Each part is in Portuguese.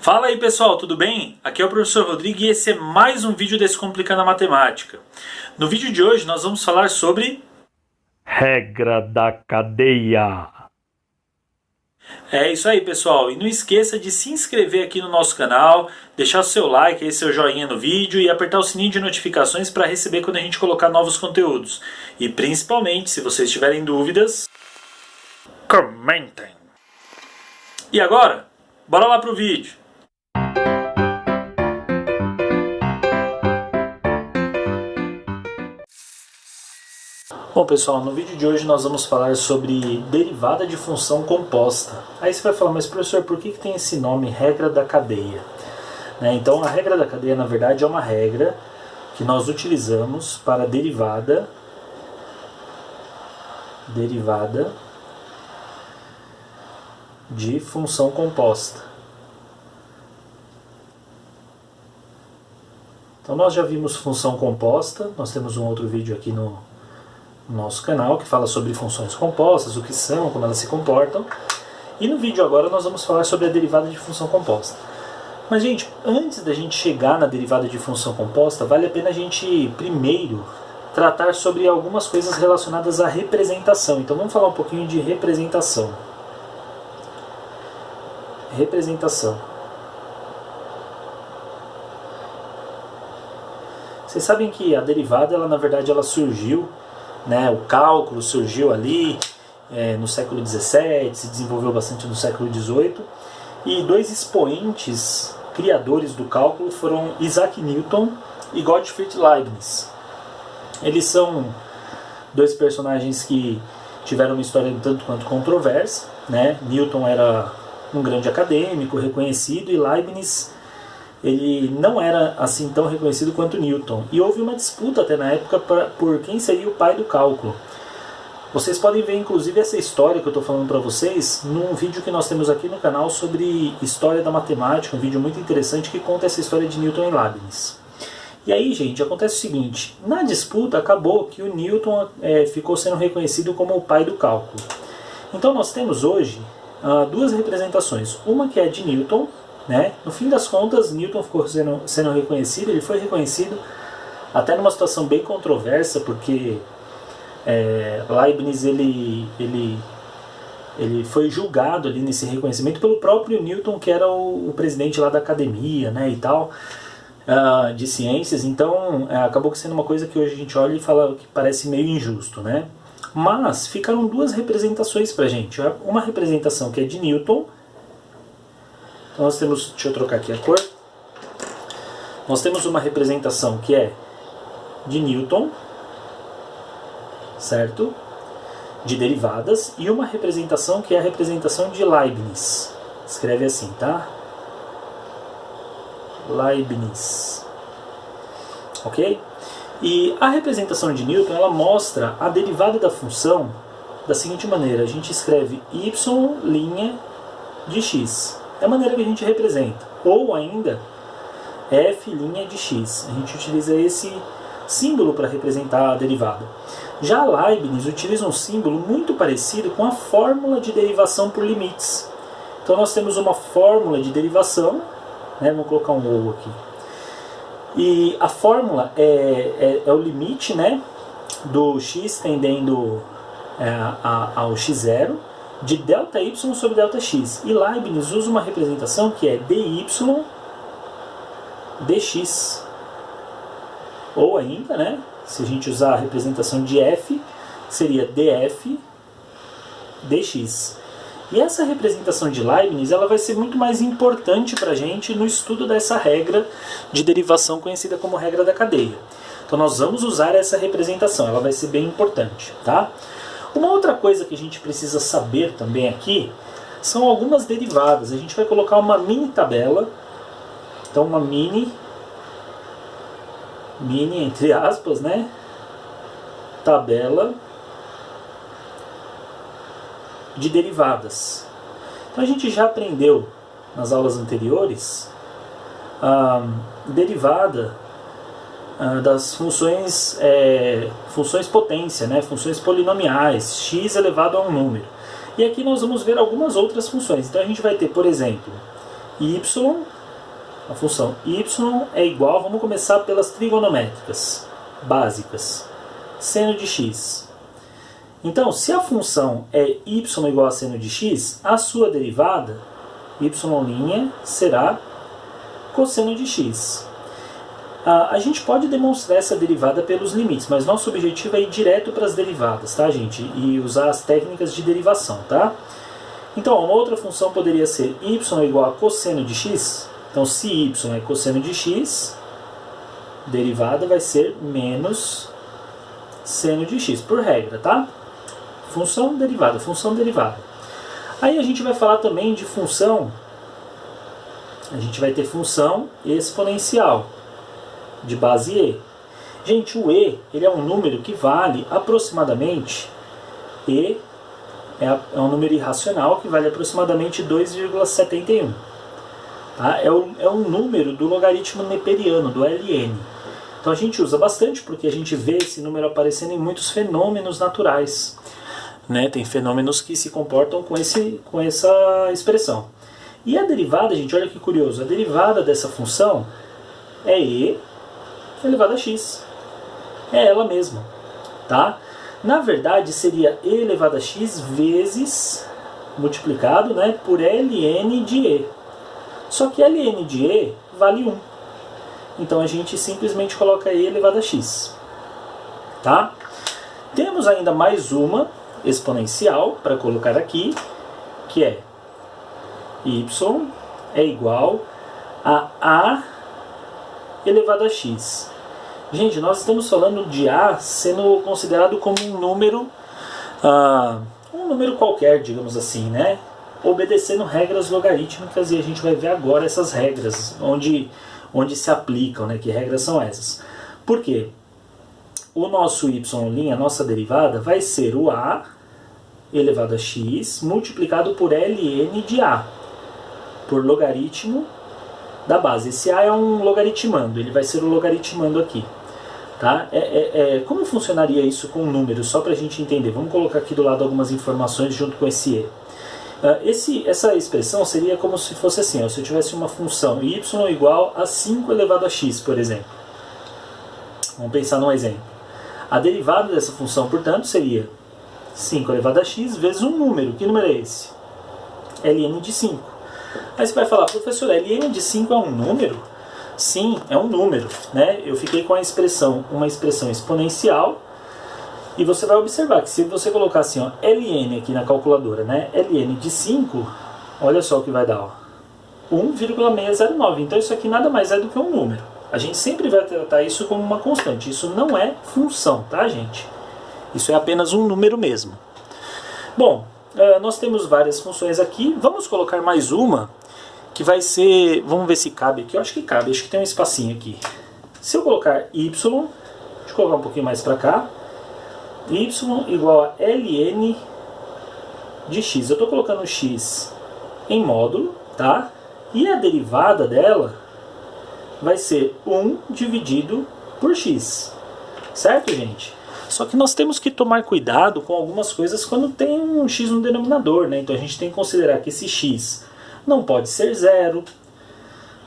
Fala aí pessoal, tudo bem? Aqui é o professor Rodrigo e esse é mais um vídeo Descomplicando a Matemática. No vídeo de hoje nós vamos falar sobre regra da cadeia. É isso aí pessoal, e não esqueça de se inscrever aqui no nosso canal, deixar o seu like, aí seu joinha no vídeo e apertar o sininho de notificações para receber quando a gente colocar novos conteúdos. E principalmente, se vocês tiverem dúvidas, comentem! E agora, bora lá pro vídeo! Bom pessoal, no vídeo de hoje nós vamos falar sobre derivada de função composta. Aí você vai falar, mas professor, por que tem esse nome regra da cadeia? Então a regra da cadeia na verdade é uma regra que nós utilizamos para derivada de função composta. Então nós já vimos função composta, nós temos um outro vídeo aqui no nosso canal que fala sobre funções compostas, o que são, como elas se comportam. E no vídeo agora nós vamos falar sobre a derivada de função composta. Mas gente, antes da gente chegar na derivada de função composta, vale a pena a gente primeiro tratar sobre algumas coisas relacionadas à representação. Então vamos falar um pouquinho de representação. Vocês sabem que a derivada, ela, na verdade, ela surgiu, o cálculo surgiu ali no século XVII, se desenvolveu bastante no século XVIII, e dois expoentes criadores do cálculo foram Isaac Newton e Gottfried Leibniz. Eles são dois personagens que tiveram uma história tanto quanto controversa. Newton era um grande acadêmico, reconhecido, e Leibniz ele não era assim tão reconhecido quanto Newton. E houve uma disputa até na época por quem seria o pai do cálculo. Vocês podem ver inclusive essa história que eu estou falando para vocês num vídeo que nós temos aqui no canal sobre história da matemática, um vídeo muito interessante que conta essa história de Newton e Leibniz. E aí, gente, acontece o seguinte: na disputa acabou que o Newton ficou sendo reconhecido como o pai do cálculo. Então nós temos hoje duas representações. Uma que é de Newton. No fim das contas, Newton ficou sendo reconhecido. Ele foi reconhecido até numa situação bem controversa, porque Leibniz ele foi julgado ali nesse reconhecimento pelo próprio Newton, que era o presidente lá da academia e tal, de ciências. Então acabou sendo uma coisa que hoje a gente olha e fala que parece meio injusto, Mas ficaram duas representações pra gente. Uma representação que é de Newton. Então nós temos, deixa eu trocar aqui a cor. Nós temos uma representação que é de Newton, certo? De derivadas, e uma representação que é a representação de Leibniz. Escreve assim, tá? Leibniz. Ok? E a representação de Newton, ela mostra a derivada da função da seguinte maneira: a gente escreve y' de x. É a maneira que a gente representa. Ou ainda, f' de x. A gente utiliza esse símbolo para representar a derivada. Já Leibniz utiliza um símbolo muito parecido com a fórmula de derivação por limites. Então nós temos uma fórmula de derivação, vamos colocar um ou aqui. E a fórmula é o limite do x tendendo ao x0, de ΔY sobre ΔX. E Leibniz usa uma representação que é dy dx. Ou ainda, se a gente usar a representação de f, seria df dx. E essa representação de Leibniz, ela vai ser muito mais importante para a gente no estudo dessa regra de derivação conhecida como regra da cadeia. Então nós vamos usar essa representação, ela vai ser bem importante, tá? Uma outra coisa que a gente precisa saber também aqui são algumas derivadas. A gente vai colocar uma mini tabela. Então uma mini entre aspas, tabela de derivadas. Então a gente já aprendeu nas aulas anteriores a derivada das funções potência, funções polinomiais, x elevado a um número. E aqui nós vamos ver algumas outras funções. Então a gente vai ter, por exemplo, y a função y é igual, vamos começar pelas trigonométricas básicas, seno de x. Então, se a função é y igual a seno de x, a sua derivada, y' será cosseno de x. A gente pode demonstrar essa derivada pelos limites, mas nosso objetivo é ir direto para as derivadas, tá, gente? E usar as técnicas de derivação, tá? Então, uma outra função poderia ser y igual a cosseno de x. Então, se y é cosseno de x, derivada vai ser menos seno de x, por regra, tá? Função derivada, função derivada. Aí a gente vai falar também de função, a gente vai ter função exponencial, de base e. Gente, o e, ele é um número que vale aproximadamente, e é um número irracional que vale aproximadamente 2,71. Tá? É um número do logaritmo neperiano, do ln. Então a gente usa bastante porque a gente vê esse número aparecendo em muitos fenômenos naturais. Né? Tem fenômenos que se comportam com essa expressão. E a derivada, gente, olha que curioso, a derivada dessa função é e elevado a x. É ela mesma. Tá? Na verdade, seria e elevado a x vezes, multiplicado, né, por ln de e. Só que ln de e vale 1. Então a gente simplesmente coloca e elevado a x. Tá? Temos ainda mais uma exponencial para colocar aqui, que é y é igual a elevado a x. Gente, nós estamos falando de a sendo considerado como um número qualquer, digamos assim, né? Obedecendo regras logarítmicas, e a gente vai ver agora essas regras, onde se aplicam, né? Que regras são essas? Por quê? O nosso y', a nossa derivada, vai ser o a elevado a x multiplicado por ln de a, por logaritmo da base. Esse a é um logaritmando, ele vai ser o logaritmando aqui. Tá? Como funcionaria isso com números? Só para a gente entender. Vamos colocar aqui do lado algumas informações junto com esse e. Essa expressão seria como se fosse assim, ó, se eu tivesse uma função y igual a 5 elevado a x, por exemplo. Vamos pensar num exemplo. A derivada dessa função, portanto, seria 5 elevado a x vezes um número. Que número é esse? ln de 5. Aí você vai falar, professor, ln de 5 é um número? Sim, é um número. Né? Eu fiquei com uma expressão exponencial, e você vai observar que se você colocar assim, ó, ln aqui na calculadora, né? ln de 5, olha só o que vai dar, ó, 1,609. Então isso aqui nada mais é do que um número. A gente sempre vai tratar isso como uma constante. Isso não é função, tá, gente? Isso é apenas um número mesmo. Bom, nós temos várias funções aqui. Vamos colocar mais uma, que vai ser... Vamos ver se cabe aqui. Eu acho que cabe, acho que tem um espacinho aqui. Se eu colocar y, deixa eu colocar um pouquinho mais para cá, y igual a ln de x. Eu estou colocando x em módulo, tá? E a derivada dela vai ser 1 dividido por x. Certo, gente? Só que nós temos que tomar cuidado com algumas coisas quando tem um x no denominador, né? Então a gente tem que considerar que esse x não pode ser zero,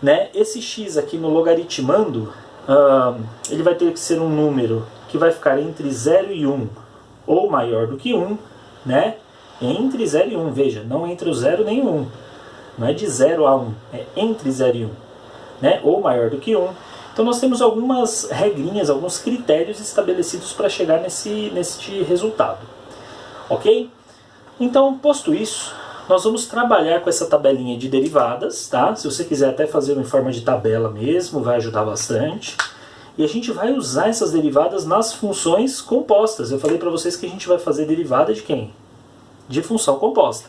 né? Esse x aqui no logaritmando, ele vai ter que ser um número que vai ficar entre 0 e 1, ou maior do que 1, né? Entre 0 e 1, veja, não entre o 0 nem o 1. Não é de 0 a 1, é entre 0 e 1, né? Ou maior do que 1. Então nós temos algumas regrinhas, alguns critérios estabelecidos para chegar nesse resultado. Ok? Então, posto isso, nós vamos trabalhar com essa tabelinha de derivadas, tá? Se você quiser até fazer em forma de tabela mesmo, vai ajudar bastante. E a gente vai usar essas derivadas nas funções compostas. Eu falei para vocês que a gente vai fazer derivada de quem? De função composta.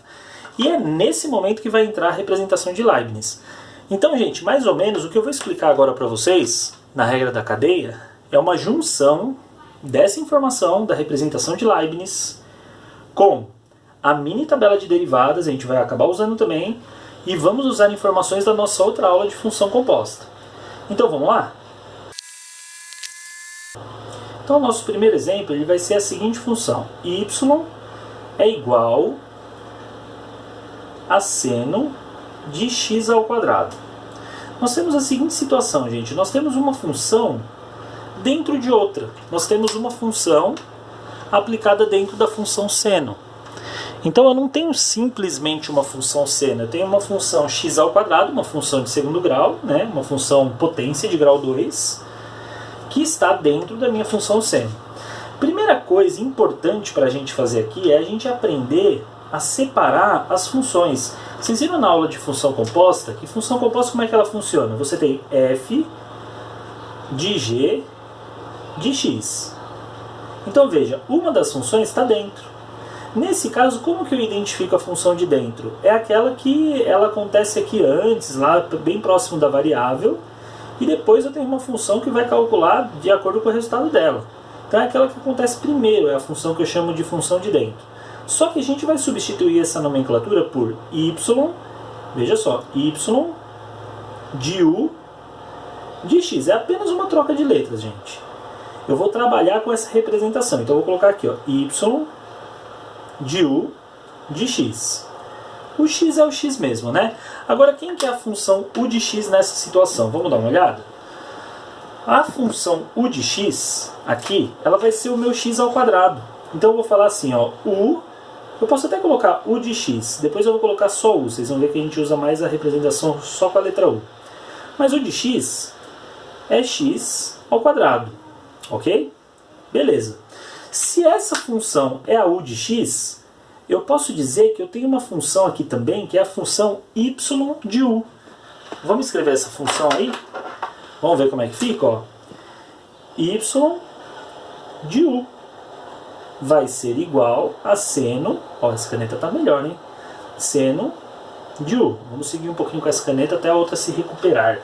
E é nesse momento que vai entrar a representação de Leibniz. Então, gente, mais ou menos o que eu vou explicar agora para vocês, na regra da cadeia, é uma junção dessa informação da representação de Leibniz com a mini tabela de derivadas, a gente vai acabar usando também, e vamos usar informações da nossa outra aula de função composta. Então, vamos lá? Então, o nosso primeiro exemplo ele vai ser a seguinte função. Y é igual a seno de x ao quadrado. Nós temos a seguinte situação, gente. Nós temos uma função dentro de outra. Nós temos uma função aplicada dentro da função seno. Então eu não tenho simplesmente uma função seno, eu tenho uma função x ao quadrado, uma função de segundo grau, né, uma função potência de grau 2, que está dentro da minha função seno. Primeira coisa importante para a gente fazer aqui é a gente aprender a separar as funções. Vocês viram na aula de função composta? Que função composta, como é que ela funciona? Você tem f de g de x. Então veja, uma das funções está dentro. Nesse caso, como que eu identifico a função de dentro? É aquela que ela acontece aqui antes, lá bem próximo da variável, e depois eu tenho uma função que vai calcular de acordo com o resultado dela. Então é aquela que acontece primeiro, é a função que eu chamo de função de dentro. Só que a gente vai substituir essa nomenclatura por y, veja só, y de u de x. É apenas uma troca de letras, gente. Eu vou trabalhar com essa representação. Então eu vou colocar aqui, ó, y de u de x. O x é o x mesmo, né? Agora, quem que é a função u de x nessa situação? Vamos dar uma olhada? A função u de x, aqui, ela vai ser o meu x ao quadrado. Então eu vou falar assim, ó, u, eu posso até colocar u de x, depois eu vou colocar só u, vocês vão ver que a gente usa mais a representação só com a letra u. Mas u de x é x ao quadrado, ok? Beleza. Se essa função é a u de x, eu posso dizer que eu tenho uma função aqui também, que é a função y de u. Vamos escrever essa função aí? Vamos ver como é que fica, ó. Y de u vai ser igual a seno, ó, essa caneta tá melhor, hein? Seno de u. Vamos seguir um pouquinho com essa caneta até a outra se recuperar.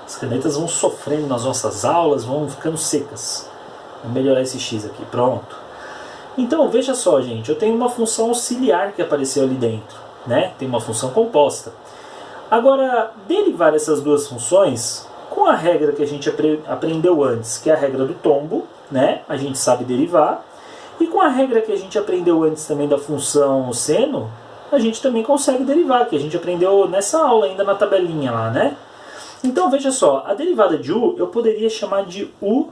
As canetas vão sofrendo nas nossas aulas, vão ficando secas. Vou melhorar esse x aqui, pronto. Então, veja só, gente, eu tenho uma função auxiliar que apareceu ali dentro, né? Tem uma função composta. Agora, derivar essas duas funções, com a regra que a gente aprendeu antes, que é a regra do tombo, né? A gente sabe derivar. E com a regra que a gente aprendeu antes também da função seno, a gente também consegue derivar, que a gente aprendeu nessa aula ainda na tabelinha lá, né? Então, veja só, a derivada de u eu poderia chamar de u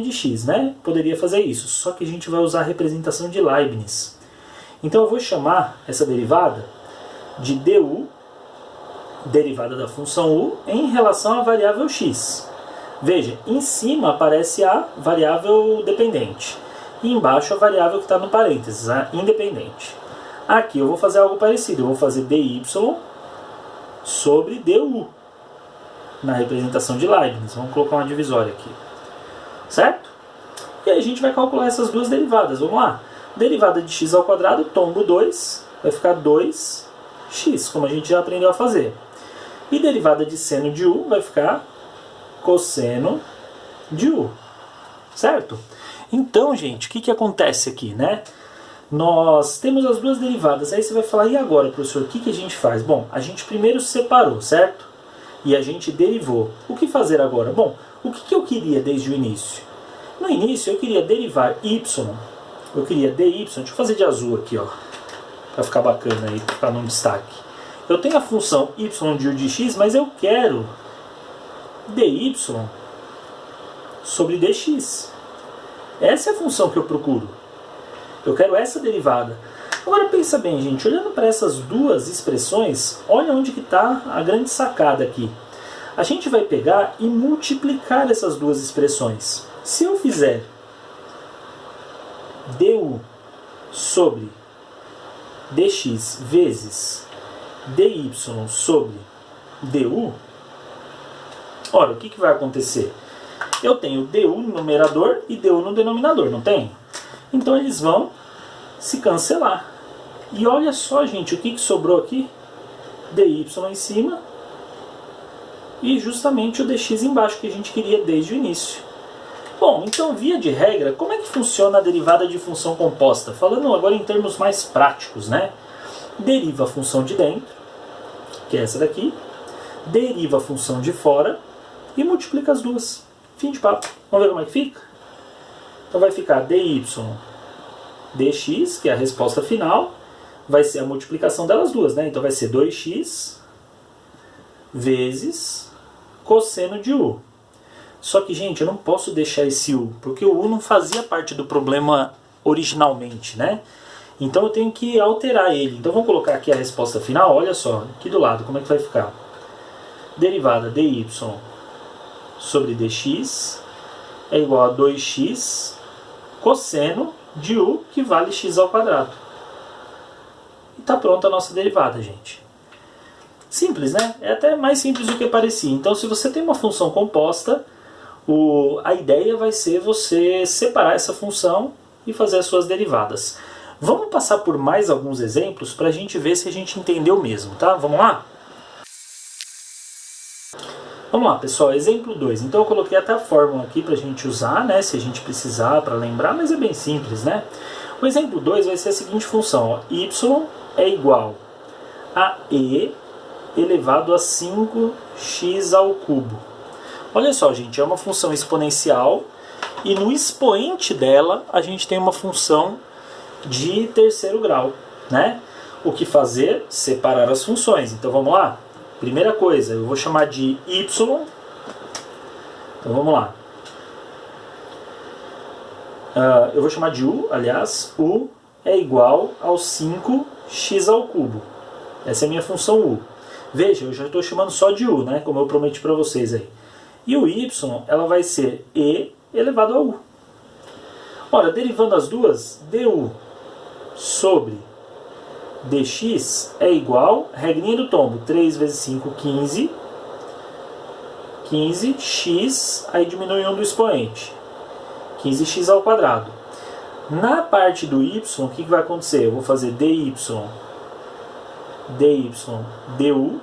de x, né? Poderia fazer isso, só que a gente vai usar a representação de Leibniz. Então eu vou chamar essa derivada de du, derivada da função u, em relação à variável x. Veja, em cima aparece a variável dependente, e embaixo a variável que está no parênteses, a independente. Aqui eu vou fazer algo parecido, eu vou fazer dy sobre du, na representação de Leibniz. Vamos colocar uma divisória aqui. Certo? E aí a gente vai calcular essas duas derivadas. Vamos lá. Derivada de x ao quadrado, tombo 2, vai ficar 2x, como a gente já aprendeu a fazer. E derivada de seno de u vai ficar cosseno de u. Certo? Então, gente, o que acontece aqui, né? Nós temos as duas derivadas. Aí você vai falar, e agora, professor, o que a gente faz? Bom, a gente primeiro separou, certo? E a gente derivou. O que fazer agora? Bom, o que eu queria desde o início? No início eu queria derivar y, eu queria dy, deixa eu fazer de azul aqui, ó, para ficar bacana aí, para ficar num destaque. Eu tenho a função y de u de x, mas eu quero dy sobre dx. Essa é a função que eu procuro. Eu quero essa derivada. Agora pensa bem, gente, olhando para essas duas expressões, olha onde que está a grande sacada aqui. A gente vai pegar e multiplicar essas duas expressões. Se eu fizer du sobre dx vezes dy sobre du, ora, o que vai acontecer? Eu tenho du no numerador e du no denominador, não tem? Então eles vão se cancelar. E olha só, gente, o que sobrou aqui? dy em cima e justamente o dx embaixo, que a gente queria desde o início. Bom, então, via de regra, como é que funciona a derivada de função composta? Falando agora em termos mais práticos, né? Deriva a função de dentro, que é essa daqui, deriva a função de fora e multiplica as duas. Fim de papo. Vamos ver como é que fica? Então vai ficar dy dx, que é a resposta final, vai ser a multiplicação delas duas, né? Então vai ser 2x vezes cosseno de u. Só que, gente, eu não posso deixar esse u, porque o u não fazia parte do problema originalmente, né? Então eu tenho que alterar ele. Então vamos colocar aqui a resposta final, olha só, aqui do lado, como é que vai ficar? Derivada dy sobre dx é igual a 2x cosseno de u, que vale x ao quadrado. E está pronta a nossa derivada, gente. Simples, né? É até mais simples do que parecia. Então, se você tem uma função composta, a ideia vai ser você separar essa função e fazer as suas derivadas. Vamos passar por mais alguns exemplos para a gente ver se a gente entendeu mesmo, tá? Vamos lá? Vamos lá, pessoal, exemplo 2. Então eu coloquei até a fórmula aqui para a gente usar, né, se a gente precisar, para lembrar, mas é bem simples, né? O exemplo 2 vai ser a seguinte função, ó, y é igual a e elevado a 5x ao cubo. Olha só, gente, é uma função exponencial e no expoente dela a gente tem uma função de terceiro grau, né? O que fazer? Separar as funções. Então vamos lá? Primeira coisa, eu vou chamar de y. Então vamos lá. Eu vou chamar de u, aliás, u é igual ao 5x ao cubo. Essa é a minha função u. Veja, eu já estou chamando só de u, né? Como eu prometi para vocês aí. E o y, ela vai ser e elevado a u. Ora, derivando as duas, du sobre dx é igual, regrinha do tombo, 3 vezes 5, 15. 15x, aí diminui 1 do expoente. 15x ao quadrado. Na parte do y, o que vai acontecer? Eu vou fazer dy du,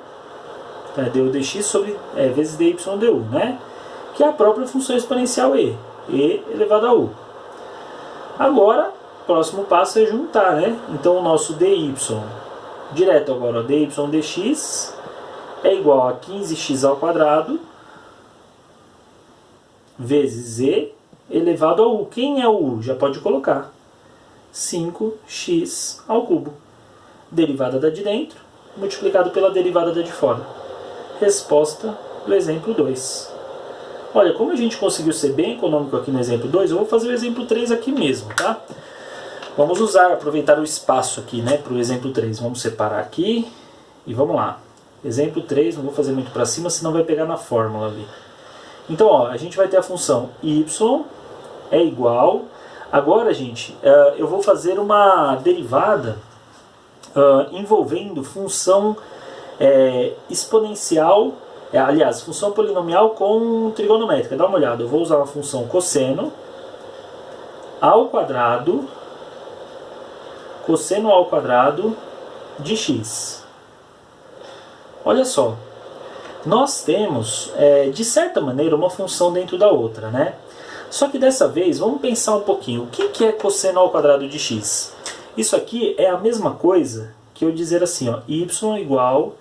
du dx sobre, vezes dy du, né? Que é a própria função exponencial e elevado a u. Agora, o próximo passo é juntar, né? Então o nosso dy, direto agora, ó, dy dx é igual a 15x ao quadrado vezes e elevado a u. Quem é o u? Já pode colocar. 5x ao cubo. Derivada da de dentro, multiplicado pela derivada da de fora. Resposta do exemplo 2. Olha, como a gente conseguiu ser bem econômico aqui no exemplo 2, eu vou fazer o exemplo 3 aqui mesmo, tá? Vamos aproveitar o espaço aqui, né, para o exemplo 3. Vamos separar aqui e vamos lá. Exemplo 3, não vou fazer muito para cima, senão vai pegar na fórmula ali. Então, ó, a gente vai ter a função y é igual... Agora, gente, eu vou fazer uma derivada envolvendo função exponencial, aliás, função polinomial com trigonométrica. Dá uma olhada, eu vou usar uma função cosseno ao quadrado de x. Olha só, nós temos, de certa maneira, uma função dentro da outra, né? Só que dessa vez, vamos pensar um pouquinho. O que é cosseno ao quadrado de x? Isso aqui é a mesma coisa que eu dizer assim, ó, y igual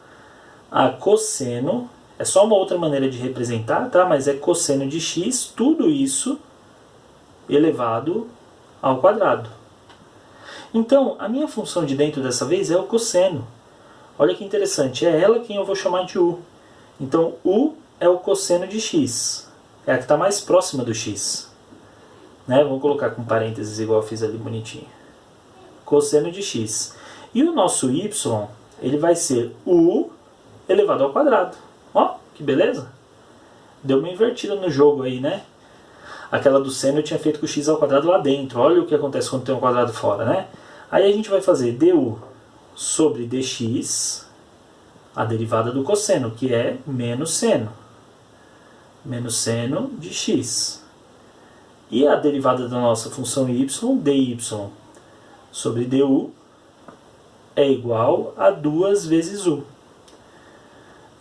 a cosseno, é só uma outra maneira de representar, tá? Mas é cosseno de x, tudo isso elevado ao quadrado. Então, a minha função de dentro dessa vez é o cosseno. Olha que interessante, é ela quem eu vou chamar de u. Então, u é o cosseno de x. É a que está mais próxima do x. Né? Vamos colocar com parênteses igual eu fiz ali bonitinho. Cosseno de x. E o nosso y, ele vai ser u elevado ao quadrado. Ó, que beleza. Deu uma invertida no jogo aí, né? Aquela do seno eu tinha feito com o x ao quadrado lá dentro. Olha o que acontece quando tem um quadrado fora, né? Aí a gente vai fazer du sobre dx, a derivada do cosseno, que é menos seno. Menos seno de x. E a derivada da nossa função y, dy sobre du, é igual a 2 vezes u.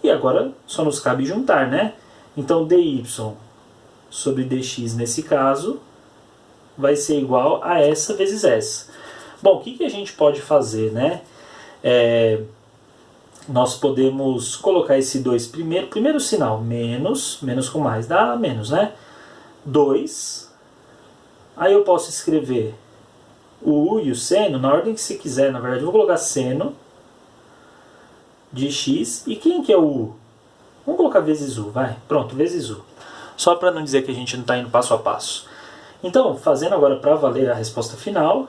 E agora só nos cabe juntar, né? Então dy sobre dx nesse caso vai ser igual a essa vezes essa. Bom, o que a gente pode fazer, né? Nós podemos colocar esse 2 primeiro sinal, menos com mais, dá menos, né? 2. Aí eu posso escrever o u e o seno, na ordem que você quiser, na verdade eu vou colocar seno de x. E quem que é o u? Vamos colocar vezes u, vai. Pronto, vezes u. Só para não dizer que a gente não está indo passo a passo. Então, fazendo agora para valer a resposta final,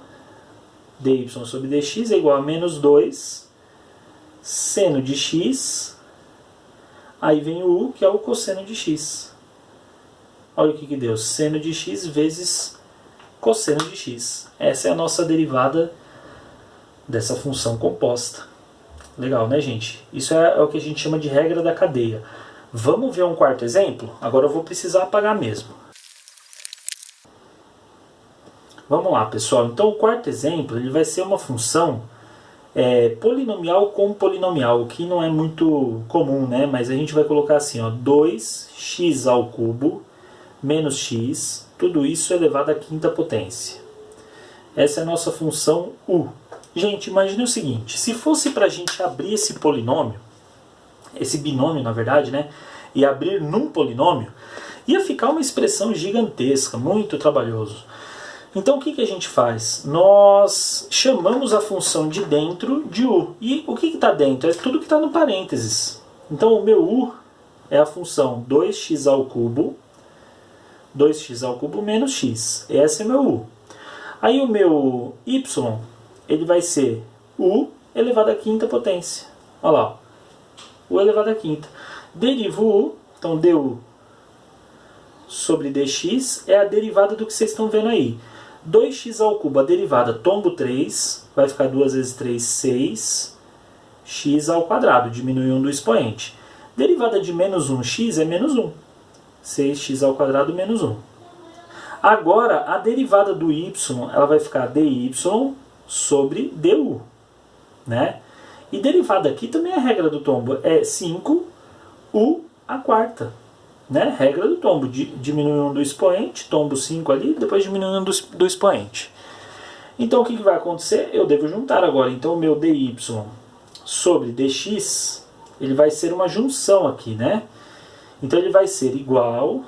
dy sobre dx é igual a menos 2 seno de x, aí vem o u, que é o cosseno de x. Olha o que deu, seno de x vezes cosseno de x. Essa é a nossa derivada dessa função composta. Legal, né, gente? Isso é o que a gente chama de regra da cadeia. Vamos ver um quarto exemplo? Agora eu vou precisar apagar mesmo. Vamos lá, pessoal. Então o quarto exemplo ele vai ser uma função polinomial com polinomial, o que não é muito comum, né? Mas a gente vai colocar assim, ó, 2x ao cubo menos x, tudo isso elevado à quinta potência. Essa é a nossa função u. Gente, imagine o seguinte, se fosse para a gente abrir esse polinômio, esse binômio na verdade, né, e abrir num polinômio, ia ficar uma expressão gigantesca, muito trabalhoso. Então o que a gente faz? Nós chamamos a função de dentro de u. E o que está dentro? É tudo que está no parênteses. Então o meu u é a função 2x ao cubo menos x. Esse é meu u. Aí o meu y, ele vai ser u elevado à quinta potência. Olha lá, u elevado à quinta. Derivo u, então du sobre dx é a derivada do que vocês estão vendo aí. 2x ao cubo, a derivada tombo 3, vai ficar 2 vezes 3, 6, x ao quadrado, diminui 1 do expoente. Derivada de menos 1x é menos 1, 6x ao quadrado menos 1. Agora, a derivada do y, ela vai ficar dy sobre du, né? E derivada aqui também é a regra do tombo, é 5 u à quarta. Né? Regra do tombo, diminui 1 do expoente, tombo 5 ali, depois diminui 1 do expoente. Então o que vai acontecer? Eu devo juntar agora. Então o meu dy sobre dx, ele vai ser uma junção aqui, né? Então ele vai ser igual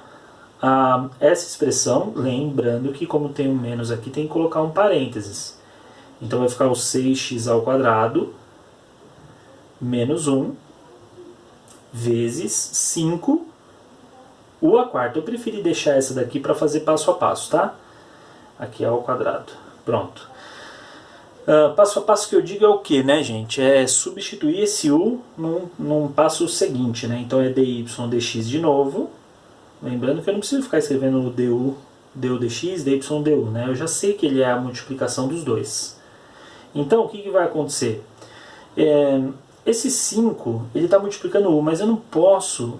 a essa expressão, lembrando que como tem um menos aqui, tem que colocar um parênteses. Então vai ficar o 6x ao quadrado menos 1 vezes 5 u à quarta. Eu preferi deixar essa daqui para fazer passo a passo, tá? Aqui é ao quadrado. Pronto. Passo a passo que eu digo é o que, né, gente? É substituir esse u num passo seguinte, né? Então é dy dx de novo. Lembrando que eu não preciso ficar escrevendo du dx, dy du, né? Eu já sei que ele é a multiplicação dos dois. Então o que vai acontecer? Esse 5, ele está multiplicando u, mas eu não posso,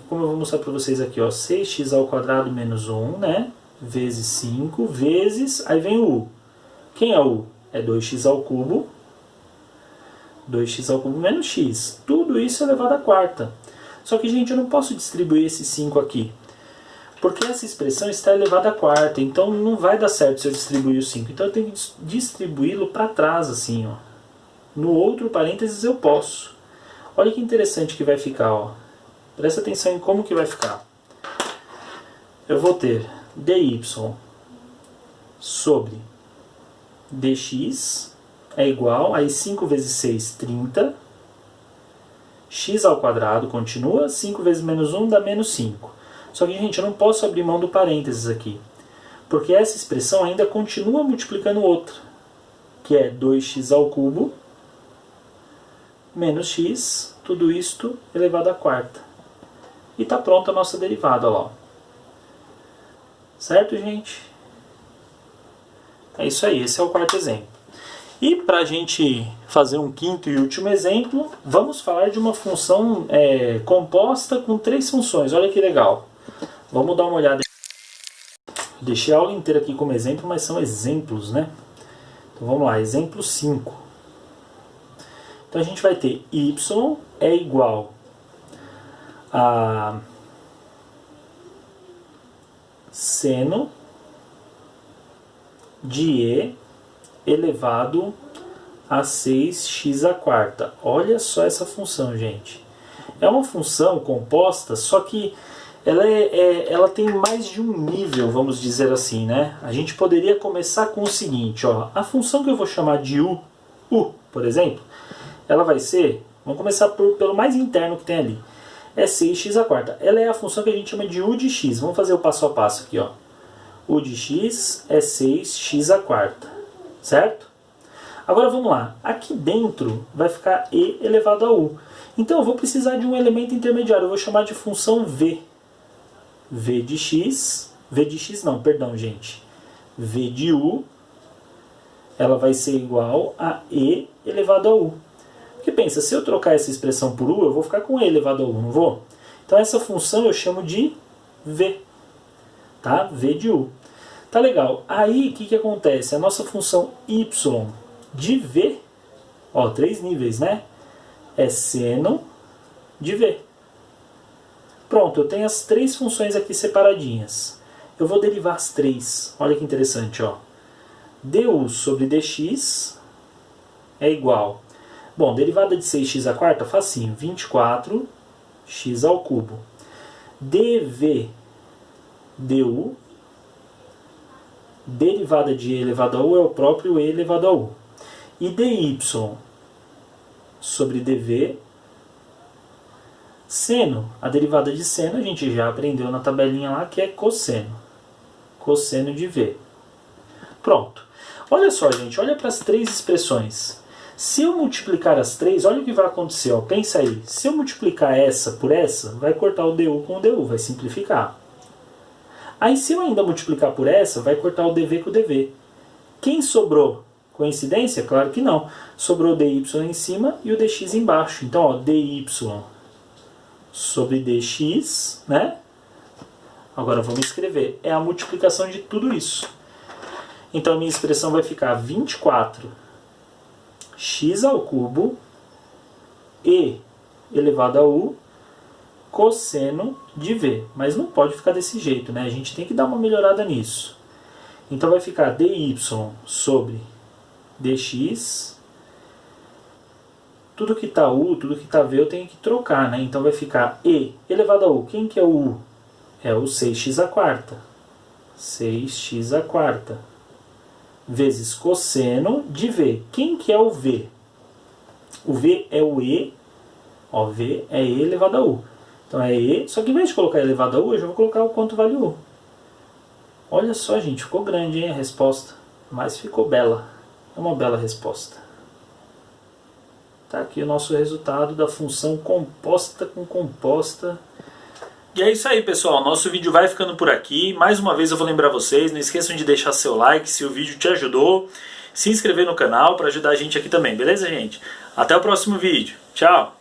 como eu vou mostrar para vocês aqui, ó, 6x ao quadrado menos 1, né, vezes 5, vezes, aí vem o u. Quem é o u? É 2x ao cubo menos x. Tudo isso elevado à quarta. Só que, gente, eu não posso distribuir esse 5 aqui, porque essa expressão está elevada à quarta, então não vai dar certo se eu distribuir o 5. Então eu tenho que distribuí-lo para trás, assim, ó. No outro parênteses eu posso. Olha que interessante que vai ficar, ó. Presta atenção em como que vai ficar. Eu vou ter dy sobre dx é igual, aí 5 vezes 6, 30. X ao quadrado continua, 5 vezes menos 1 dá menos 5. Só que, gente, eu não posso abrir mão do parênteses aqui, porque essa expressão ainda continua multiplicando outra, que é 2x ao cubo menos x, tudo isto elevado à quarta. E está pronta a nossa derivada, ó. Certo, gente? É isso aí, esse é o quarto exemplo. E para a gente fazer um quinto e último exemplo, vamos falar de uma função composta com 3 funções. Olha que legal. Vamos dar uma olhada. Deixei a aula inteira aqui como exemplo, mas são exemplos, né? Então vamos lá, exemplo 5. Então a gente vai ter y é igual a seno de e elevado a 6x à quarta. Olha só essa função, gente. É uma função composta, só que ela tem mais de um nível, vamos dizer assim, né? A gente poderia começar com o seguinte, ó. A função que eu vou chamar de u, por exemplo, ela vai ser, vamos começar pelo mais interno que tem ali. é 6x à quarta. Ela é a função que a gente chama de u de x. Vamos fazer o passo a passo aqui, ó. U de x é 6x à quarta, certo? Agora vamos lá. Aqui dentro vai ficar e elevado a u. Então eu vou precisar de um elemento intermediário. Eu vou chamar de função v. V de x não, perdão, gente. V de u, ela vai ser igual a e elevado a u. Porque pensa, se eu trocar essa expressão por u, eu vou ficar com e elevado a u, não vou? Então essa função eu chamo de v. Tá? V de u. Tá legal. Aí o que acontece? A nossa função y de v, ó, 3 níveis, né? É seno de v. Pronto, eu tenho as 3 funções aqui separadinhas. Eu vou derivar as 3. Olha que interessante, ó. Du sobre dx é igual. Bom, derivada de 6x à quarta, facinho. 24x ao cubo. dv du, derivada de e elevado a u é o próprio e elevado a u. E dy sobre dv, seno, a derivada de seno a gente já aprendeu na tabelinha lá, que é cosseno. Cosseno de v. Pronto. Olha só, gente, olha para as 3 expressões. Se eu multiplicar as 3, olha o que vai acontecer. Ó. Pensa aí, se eu multiplicar essa por essa, vai cortar o du com o du, vai simplificar. Aí se eu ainda multiplicar por essa, vai cortar o dv com o dv. Quem sobrou? Coincidência? Claro que não. Sobrou o dy em cima e o dx embaixo. Então, ó, dy sobre dx, né? Agora vamos escrever. É a multiplicação de tudo isso. Então a minha expressão vai ficar 24x ao cubo e elevado a u cosseno de v. Mas não pode ficar desse jeito, né? A gente tem que dar uma melhorada nisso. Então vai ficar dy sobre dx. Tudo que está u, tudo que está v eu tenho que trocar, né? Então vai ficar e elevado a u. Quem que é o u? É o 6x à quarta. 6x à quarta. Vezes cosseno de v. Quem que é o v? O v é o e. Ó, v é e elevado a u. Então é e, só que em vez de colocar elevado a u, eu já vou colocar o quanto vale u. Olha só, gente, ficou grande, hein, a resposta. Mas ficou bela. É uma bela resposta. Tá aqui o nosso resultado da função composta com composta. E é isso aí, pessoal. Nosso vídeo vai ficando por aqui. Mais uma vez eu vou lembrar vocês, não esqueçam de deixar seu like se o vídeo te ajudou. Se inscrever no canal para ajudar a gente aqui também, beleza, gente? Até o próximo vídeo. Tchau!